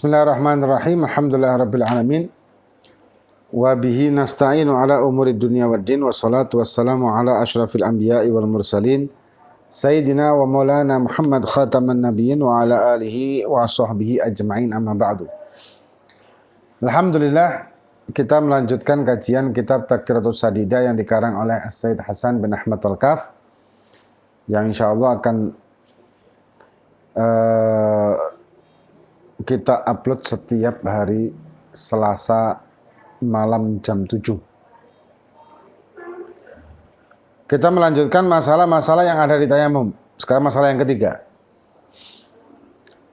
Bismillahirrahmanirrahim. Alhamdulillahirabbil alamin. Wa bihi nasta'inu ala umuri dunya waddin wassalatu wassalamu ala asyrafil anbiya'i wal mursalin sayyidina wa maulana Muhammad khataman nabiyyin wa ala alihi wa sahbihi ajma'in, amma ba'du. Alhamdulillah, kita melanjutkan kajian kitab Tadhkiratus Sadida yang dikarang oleh Sayyid Hasan bin Ahmad Al-Kaf, yang insyaallah akan kita upload setiap hari Selasa malam jam 7. Kita melanjutkan masalah-masalah yang ada di tayamum. Sekarang masalah yang ketiga.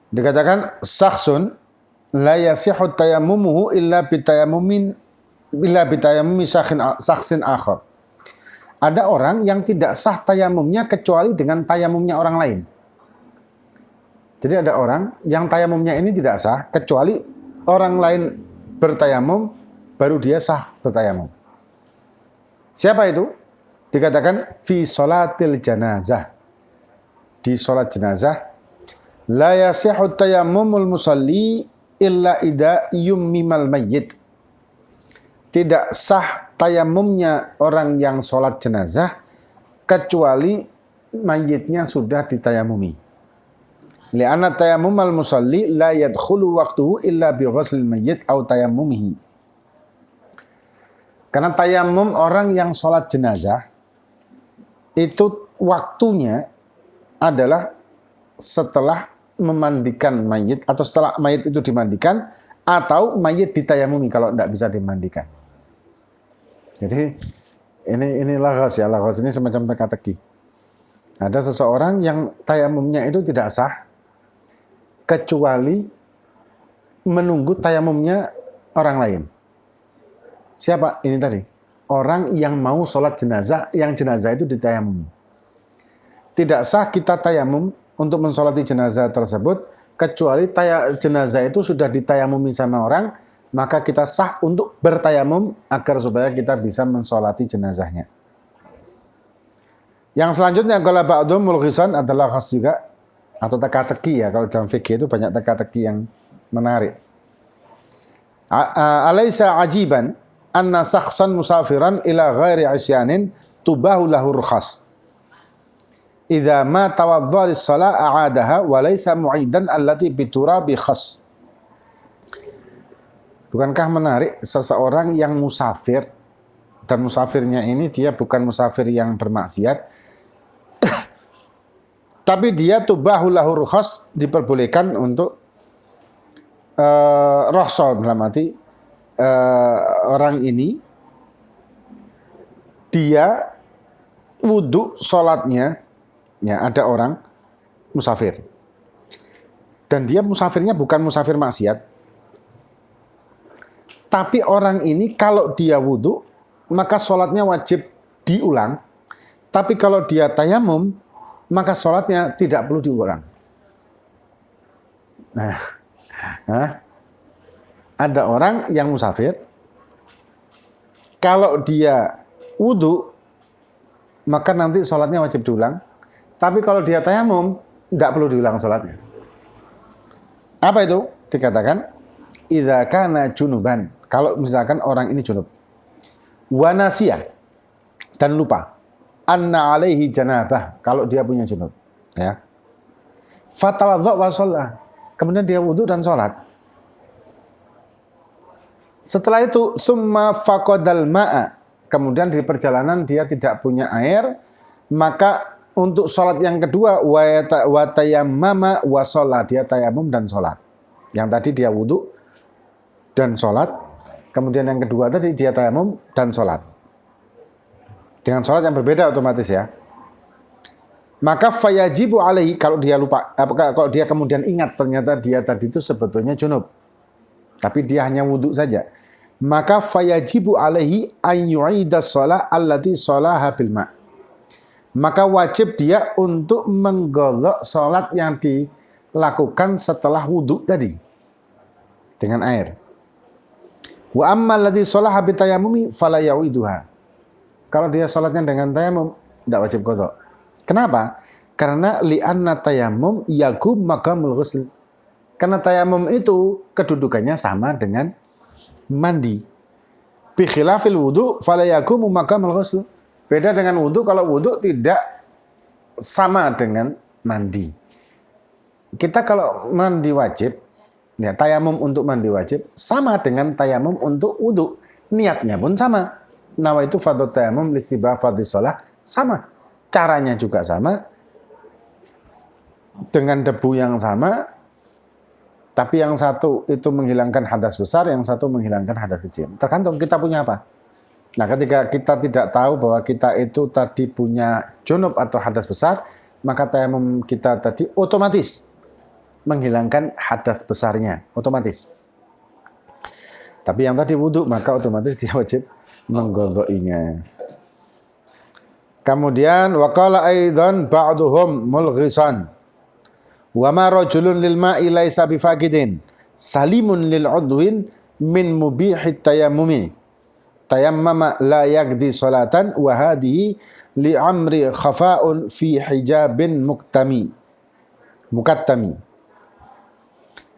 Dikatakan sakhsun la yasihu tayammumuhu illa bitayammumin sakhsin akhar. Ada orang yang tidak sah tayamumnya kecuali dengan tayamumnya orang lain. Jadi ada orang yang tayamumnya ini tidak sah kecuali orang lain bertayamum, baru dia sah bertayamum. Siapa itu? Dikatakan fi sholatil janazah. Di sholat jenazah, la yasihu tayammumul musalli illa idza yummimal mayyit. Tidak sah tayamumnya orang yang sholat jenazah kecuali mayitnya sudah ditayamumi. Li'anna tayammumal musalli la yadkhulu waqtuhu illa bi ghuslil mayyit aw tayammumihi. Karena tayamum orang yang sholat jenazah itu waktunya adalah setelah memandikan mayit atau setelah mayit itu dimandikan atau mayit ditayamumi kalau tidak bisa dimandikan. Jadi ini laghas ya, laghas ini semacam teka-teki. Ada seseorang yang tayamumnya itu tidak sah kecuali menunggu tayamumnya orang lain. Siapa ini tadi? Orang yang mau sholat jenazah, yang jenazah itu ditayamumi. Tidak sah kita tayamum untuk mensolati jenazah tersebut, kecuali jenazah itu sudah ditayamumi sama orang, maka kita sah untuk bertayamum agar supaya kita bisa mensolati jenazahnya. Yang selanjutnya, qala ba'dhum mulghisan adalah khas juga, atau teka-teki ya, kalau dalam fikih itu banyak teka-teki yang menarik. Alaysa ajiban anna sakhsan musafiran ila ghairi isyanin tubahu lahu rukhas idza ma tawadda lis-shalah a'adaha wa laysa mu'idan allati biturabi khas. Bukankah menarik seseorang yang musafir, dan musafirnya ini dia bukan musafir yang bermaksiat, tapi dia tubahu lahu rukhas, diperbolehkan untuk rohso, dalam arti orang ini dia wudhu sholatnya, ya ada orang musafir dan dia musafirnya bukan musafir maksiat, tapi orang ini kalau dia wudhu maka sholatnya wajib diulang, tapi kalau dia tayamum maka sholatnya tidak perlu diulang. Nah, ada orang yang musafir, kalau dia wudhu maka nanti sholatnya wajib diulang, tapi kalau dia tayamum tidak perlu diulang sholatnya. Apa itu? Dikatakan idza kana junuban, kalau misalkan orang ini junub, wa nasiya, dan lupa, anna alaihi janabah, kalau dia punya junub, ya, fatawadha wa sholat, kemudian dia wudhu dan sholat. Setelah itu summa faqadal ma'a, kemudian di perjalanan dia tidak punya air, maka untuk sholat yang kedua wa tayammama wa sholat, dia tayamum dan sholat. Yang tadi dia wudhu dan sholat, kemudian yang kedua tadi dia tayamum dan sholat. Dengan sholat yang berbeda otomatis ya. Maka fayajibu alaihi, kalau dia lupa, kalau dia kemudian ingat ternyata dia tadi itu sebetulnya junub, tapi dia hanya wudhu saja, maka fayajibu alaihi ayyu'idas shalah allati shalaha bil ma'. Maka wajib dia untuk mengqadha salat yang dilakukan setelah wudhu tadi dengan air. Wa amma allati shalaha bi tayammumi fala ya'iduha. Kalau dia salatnya dengan tayamum tidak wajib qadha. Kenapa? Karena li'anna tayammum yaqum maqamul ghusl. Karena tayamum itu kedudukannya sama dengan mandi. Bi khilafil wudu fala yaqumu maqamal ghusl. Beda dengan wudu, kalau wudu tidak sama dengan mandi. Kita kalau mandi wajib, ya tayamum untuk mandi wajib sama dengan tayamum untuk wudu. Niatnya pun sama. Nawaitu fardhu tayamum lisibah fardhi shalah, sama. Caranya juga sama. Dengan debu yang sama. Tapi yang satu itu menghilangkan hadas besar, yang satu menghilangkan hadas kecil. Tergantung kita punya apa. Nah, ketika kita tidak tahu bahwa kita itu tadi punya junub atau hadas besar, maka tayamum kita tadi otomatis menghilangkan hadas besarnya, otomatis. Tapi yang tadi wudu, maka otomatis dia wajib menggodhoinya. Kemudian waqala aidan ba'duhum mulghisan. Wa ma rajulun lil ma'i laisa bifaqidin salimun lil udwin min mubihit tayammumi. Tayammama la yaqdi salatan wa hadhihi li amri khafa'un fi hijabin mukattami.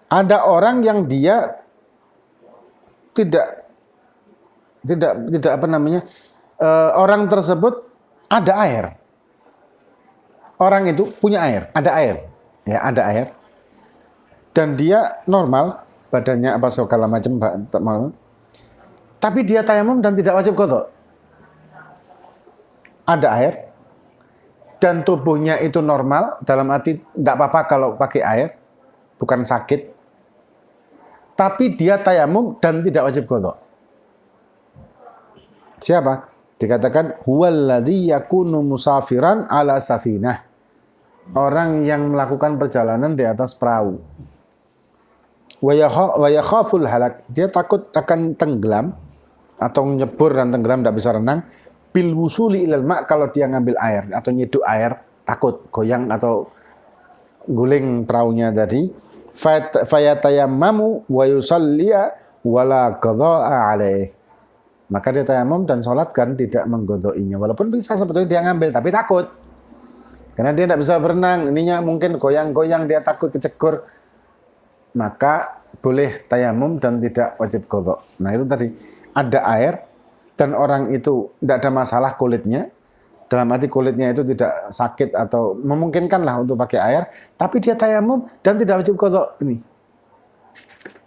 Ada orang yang dia tidak apa namanya, orang tersebut ada air. Orang itu punya air, ada air. Ya, ada air. Dan dia normal, badannya apa segala macam, tapi dia tayamum dan tidak wajib qadha. Ada air dan tubuhnya itu normal, dalam arti tidak apa-apa kalau pakai air, bukan sakit. Tapi dia tayamum dan tidak wajib qadha. Siapa? Dikatakan huwallazi yakunu musafiran ala safinah. Orang yang melakukan perjalanan di atas perahu. Wa yakhaful halak. Dia takut akan tenggelam atau nyebur dan tenggelam, tidak bisa renang. Bil wusuli ilal ma', kalau dia ngambil air atau nyeduk air, takut goyang atau guling perahunya tadi. Fayatayammamu wa yusalliya wala qadha'a alaih. Maka dia tayamum dan sholat kan tidak menggodhoinya. Walaupun bisa sebetulnya dia ngambil, tapi takut. Karena dia tidak bisa berenang, ininya mungkin goyang-goyang, dia takut kecekur. Maka boleh tayamum dan tidak wajib qadha. Nah itu tadi, ada air dan orang itu tidak ada masalah kulitnya. Dalam arti kulitnya itu tidak sakit atau memungkinkanlah untuk pakai air. Tapi dia tayamum dan tidak wajib qadha. Ini.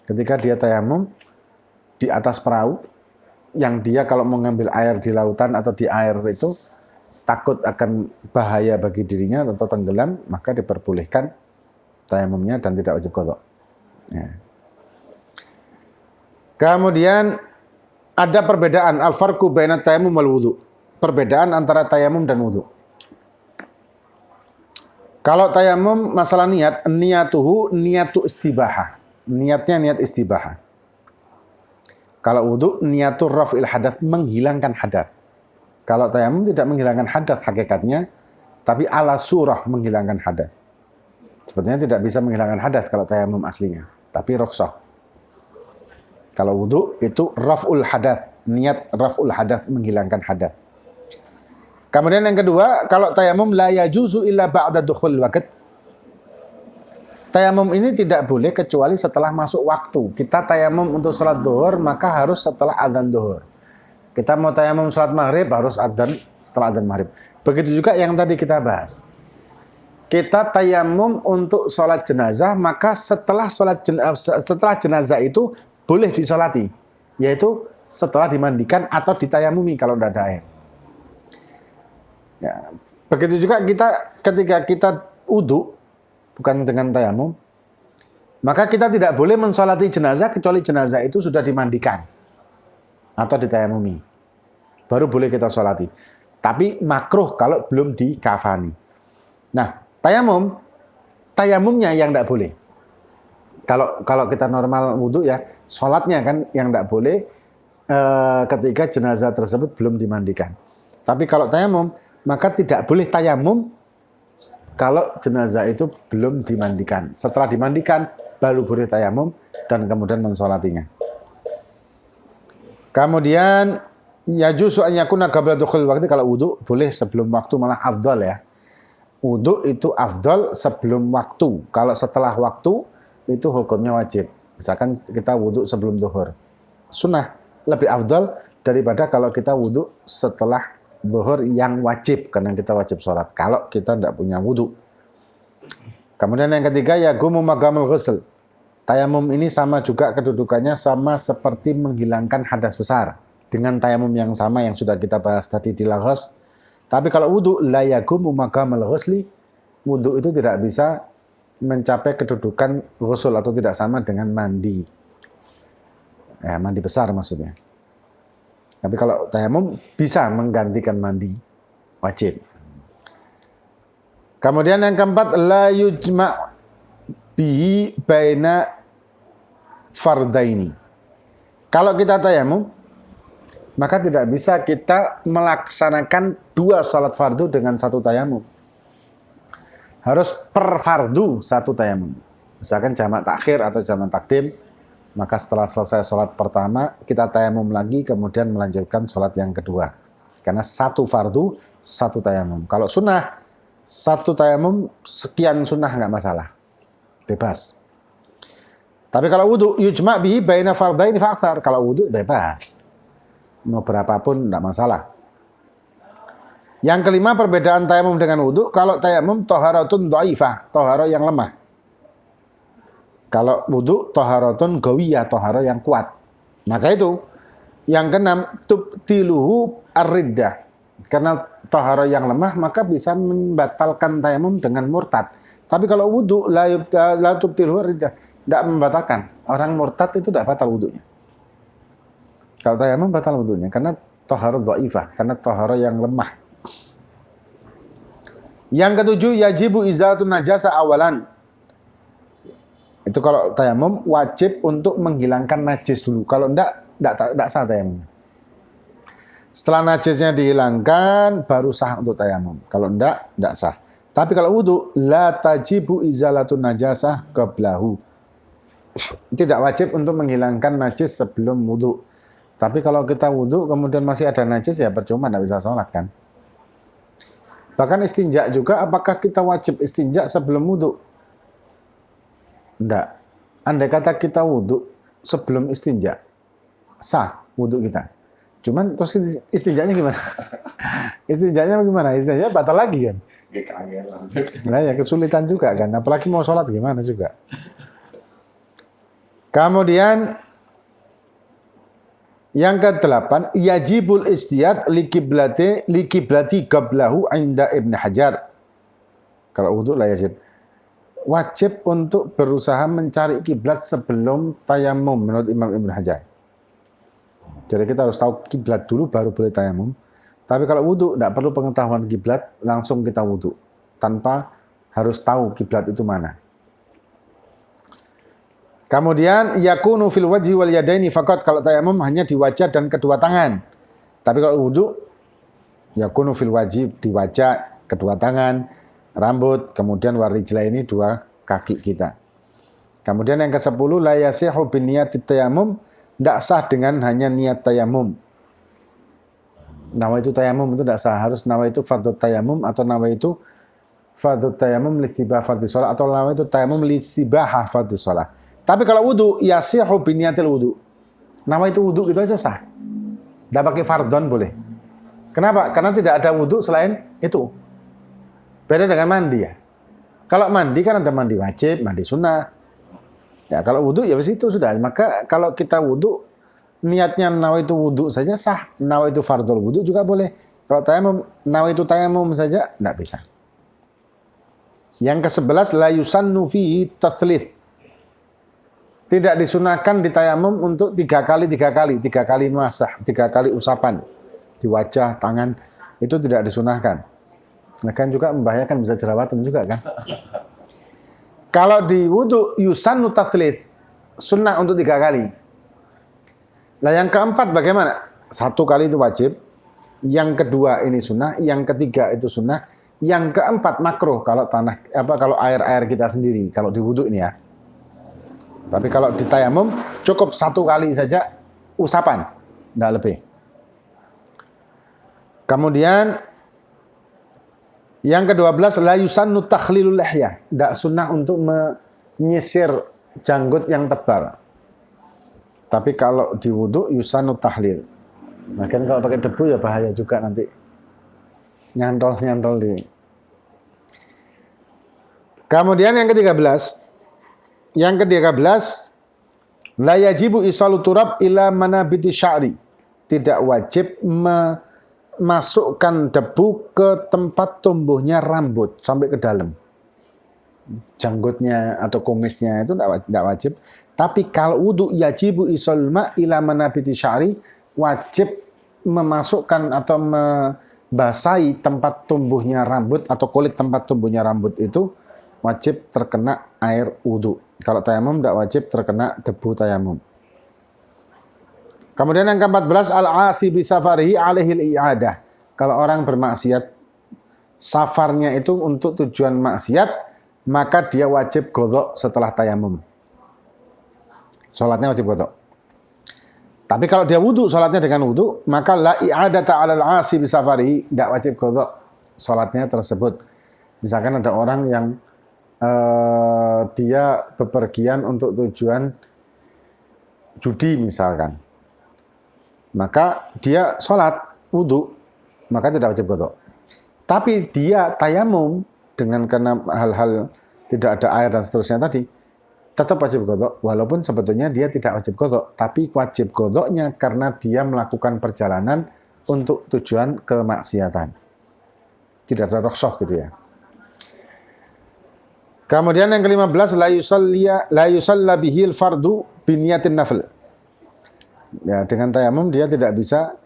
Ketika dia tayamum di atas perahu, yang dia kalau mengambil air di lautan atau di air itu, takut akan bahaya bagi dirinya atau tenggelam, maka diperbolehkan tayamumnya dan tidak wajib qadha. Ya. Kemudian ada perbedaan al-farqu baina tayammum wal wudu. Perbedaan antara tayamum dan wudu. Kalau tayamum masalah niat, niyatu istibahah. Niatnya niat istibahah. Kalau wudu niatur raf'il hadath, menghilangkan hadath. Kalau tayamum tidak menghilangkan hadas hakikatnya, tapi ala surah menghilangkan hadas. Sebetulnya tidak bisa menghilangkan hadas kalau tayamum aslinya, tapi rukhsah. Kalau wudu itu raf'ul hadas, niat raf'ul hadas, menghilangkan hadas. Kemudian yang kedua, kalau tayamum la yajuzu illa ba'da dukhul waqt. Tayamum ini tidak boleh kecuali setelah masuk waktu. Kita tayamum untuk salat zuhur, maka harus setelah adzan zuhur. Kita mau tayamum salat maghrib, harus adzan setelah adzan maghrib. Begitu juga yang tadi kita bahas. Kita tayamum untuk sholat jenazah, maka setelah jenazah itu boleh disolati. Yaitu setelah dimandikan atau ditayamumi kalau tidak ada air. Ya. Begitu juga ketika kita wudu, bukan dengan tayamum, maka kita tidak boleh mensolati jenazah kecuali jenazah itu sudah dimandikan atau ditayamumi. Baru boleh kita sholati. Tapi makruh kalau belum dikafani. Nah, tayamumnya yang tidak boleh. Kalau kita normal wudu ya, sholatnya kan yang tidak boleh ketika jenazah tersebut belum dimandikan. Tapi kalau tayamum, maka tidak boleh tayamum kalau jenazah itu belum dimandikan. Setelah dimandikan, baru boleh tayamum dan kemudian mensolatinya. Kemudian yajuzu an yakuna qabla dukhul waqti, kalau wudu boleh sebelum waktu, malah afdal ya. Wudu itu afdal sebelum waktu. Kalau setelah waktu itu hukumnya wajib. Misalkan kita wudhu sebelum zuhur. Sunnah lebih afdal daripada kalau kita wudhu setelah zuhur yang wajib, karena kita wajib sholat. Kalau kita tidak punya wudhu. Kemudian yang ketiga, yagumu magamul ghusl. Tayamum ini sama juga kedudukannya sama seperti menghilangkan hadas besar. Dengan tayamum yang sama yang sudah kita bahas tadi di laghos. Tapi kalau wudhu, la yagumu magamul ghusli. Wudhu itu tidak bisa mencapai kedudukan ghusl atau tidak sama dengan mandi. Ya, mandi besar maksudnya. Tapi kalau tayamum bisa menggantikan mandi wajib. Kemudian yang keempat, la yujma' bihi baina fardaini. Kalau kita tayamum, maka tidak bisa kita melaksanakan 2 salat fardu dengan 1 tayamum. Harus per fardu 1 tayamum. Misalkan jamak takhir atau jamak takdim, maka setelah selesai salat pertama, kita tayamum lagi, kemudian melanjutkan salat yang kedua. Karena 1 fardu, 1 tayamum. Kalau sunnah, 1 tayamum, sekian sunnah nggak masalah. Bebas. Tapi kalau wudhu, yujma' bihi baina fardaini fa'akthar. Kalau wudhu, bebas. Mau berapapun nggak masalah. Yang kelima, perbedaan tayamum dengan wudhu. Kalau tayamum, toharatun dhaifah. Tohara yang lemah. Kalau wudhu, toharatun gawiyah. Tohara yang kuat. Maka itu. Yang keenam, tubtiluhu ar-riddah. Karena tohara yang lemah, maka bisa membatalkan tayamum dengan murtad. Tapi kalau wudhu, la tubtiluhu ar-riddah. Tidak membatalkan. Orang murtad itu tidak batal wudhunya. Kalau tayamum batal wudhunya. Karena tohara dhaifah. Karena tohara yang lemah. Yang ketujuh, yajibu izalatun najasa awalan. Itu kalau tayamum wajib untuk menghilangkan najis dulu. Kalau enggak sah tayamum. Setelah najisnya dihilangkan, baru sah untuk tayamum. Kalau enggak sah. Tapi kalau wudhu, la tajibu izalatun najasa qablahu. Tidak wajib untuk menghilangkan najis sebelum wudhu. Tapi kalau kita wudhu, kemudian masih ada najis, ya percuma, enggak bisa sholat kan. Bahkan istinja juga, apakah kita wajib istinja sebelum wudhu? Enggak. Andai kata kita wudhu sebelum istinja, sah wudhu kita. Cuman terus istinjanya gimana? Istinjanya gimana? Istinjanya batal lagi kan? Nah ya kesulitan juga kan. Apalagi mau sholat gimana juga. Kemudian yang ke-8, yajibul ijtihad likiblati qablahu inda Ibn Hajar. Kalau wudhu lah yajib. Wajib untuk berusaha mencari kiblat sebelum tayamum menurut Imam Ibn Hajar. Jadi kita harus tahu kiblat dulu baru boleh tayamum. Tapi kalau wudhu tidak perlu pengetahuan kiblat, langsung kita wudhu tanpa harus tahu kiblat itu mana. Kemudian yakunu fil wajhi wal yadaini faqat. Kalau tayamum hanya di wajah dan kedua tangan. Tapi kalau wudhu yakunu fil wajhi, di wajah, kedua tangan, rambut, kemudian warijla ini 2 kaki kita. Kemudian yang ke-10, la yasihu bin niyatit tayamum. Tidak sah dengan hanya niat tayamum. Nawaitu tayamum itu tidak sah. Harus nawaitu fardhu tayamum atau nawaitu fardhu tayamum lisibah fardhu sholat atau nawaitu tayamum lisibah fardhu sholat. Tapi kalau wudhu, yasihu bin niyatil wudhu. Nawaitu wudhu gitu aja sah. Tidak pakai fardhon boleh. Kenapa? Karena tidak ada wudhu selain itu. Beda dengan mandi ya. Kalau mandi kan ada mandi wajib, mandi sunnah. Ya kalau wudhu ya itu sudah. Maka kalau kita wudhu, niatnya nawaitu wudhu saja sah. Nawaitu fardhul wudhu juga boleh. Kalau tayamum, nawaitu tayamum saja tidak bisa. Yang ke-11, la yusannu fihi tathlith. Tidak disunahkan di tayamum untuk 3 kali masah, 3 kali usapan di wajah, tangan, itu tidak disunahkan. Nah kan juga membahayakan, bisa jerawatan juga kan. Kalau di wudhu yusannu tathlith, sunnah untuk 3 kali. Nah yang keempat bagaimana? 1 kali itu wajib, yang kedua ini sunnah, yang ketiga itu sunnah, yang keempat makruh kalau kalau air kita sendiri, kalau di wudhu ini ya. Tapi kalau di tayamum cukup 1 kali saja usapan, tidak lebih. Kemudian yang ke-12, la yusannu takhlilul lihya. Tidak sunnah untuk menyisir janggut yang tebal. Tapi kalau di wudu yusanu tahlil. Nah kan kalau pakai debu ya bahaya juga nanti. Nyantol di. Kemudian yang ke-13. Yang ke-13, la yajibu isalu turab ila manabiti sya'ri. Tidak wajib memasukkan debu ke tempat tumbuhnya rambut sampai ke dalam. Janggutnya atau kumisnya itu tidak wajib. Tapi kalau wudu yajibu isalul ma ila manabiti sya'ri, wajib memasukkan atau membasahi tempat tumbuhnya rambut atau kulit tempat tumbuhnya rambut itu wajib terkena air wudu. Kalau tayamum tidak wajib terkena debu tayamum. Kemudian yang ke-14, al-asi bi safarihi alaihil i'adah. Kalau orang bermaksiat, safarnya itu untuk tujuan maksiat, maka dia wajib qadha setelah tayamum. Salatnya wajib qadha. Tapi kalau dia wudu, salatnya dengan wudu, maka la i'adata 'alal 'asi bi safarihi, tidak wajib qadha salatnya tersebut. Misalkan ada orang yang dia bepergian untuk tujuan judi misalkan. Maka dia sholat, wudu, maka tidak wajib qadha. Tapi dia tayamum dengan karena hal-hal tidak ada air dan seterusnya tadi, tetap wajib qadha, walaupun sebetulnya dia tidak wajib qadha, tapi wajib qadha-nya karena dia melakukan perjalanan untuk tujuan kemaksiatan. Tidak ada rukhsah gitu ya. Kemudian yang ke-15, la yusalla bihil fardu biniyatin nafl. Ya, dengan tayamum dia tidak bisa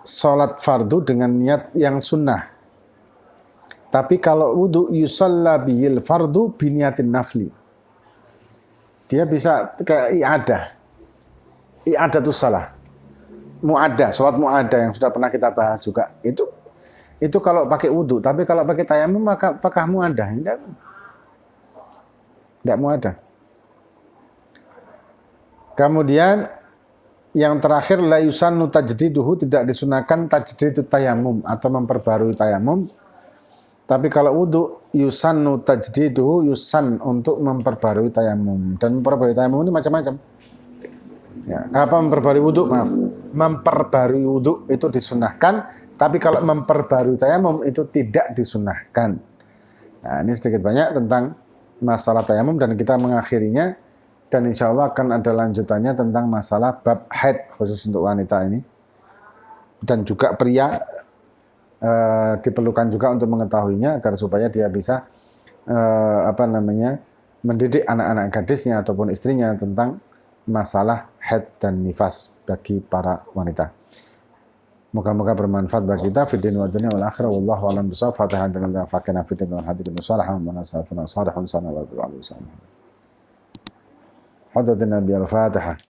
sholat fardu dengan niat yang sunnah. Tapi kalau wudu yusalla bihil fardu biniyatin nafli. Dia bisa kayak i'adah. I'adah itu salah. Mu'adah, sholat mu'adah yang sudah pernah kita bahas juga. Itu kalau pakai wudu, tapi kalau pakai tayamum maka apakah mu'adah? Tidak mu'adah. Kemudian yang terakhir la yusannu tajdiduhu, tidak disunahkan tajdidut tayamum atau memperbarui tayamum. Tapi kalau wudu yusannu tajdiduhu, yusan untuk memperbarui tayamum. Dan memperbarui tayamum ini macam-macam. Ya, memperbarui wudu, maaf. Memperbarui wudu itu disunahkan, tapi kalau memperbarui tayamum itu tidak disunahkan. Nah, ini sedikit banyak tentang masalah tayamum dan kita mengakhirinya. Dan insya Allah akan ada lanjutannya tentang masalah bab haid khusus untuk wanita ini. Dan juga pria diperlukan juga untuk mengetahuinya agar supaya dia bisa mendidik anak-anak gadisnya ataupun istrinya tentang masalah haid dan nifas bagi para wanita. Moga-moga bermanfaat bagi kita fid din wa dunya wal akhirah. Wallahu a'lam bishawab. Fatihah dengan fakina fid din wal hadikin salihun wa nasafuna salihun sana wa salihun. حضرة النبي الفاتحة.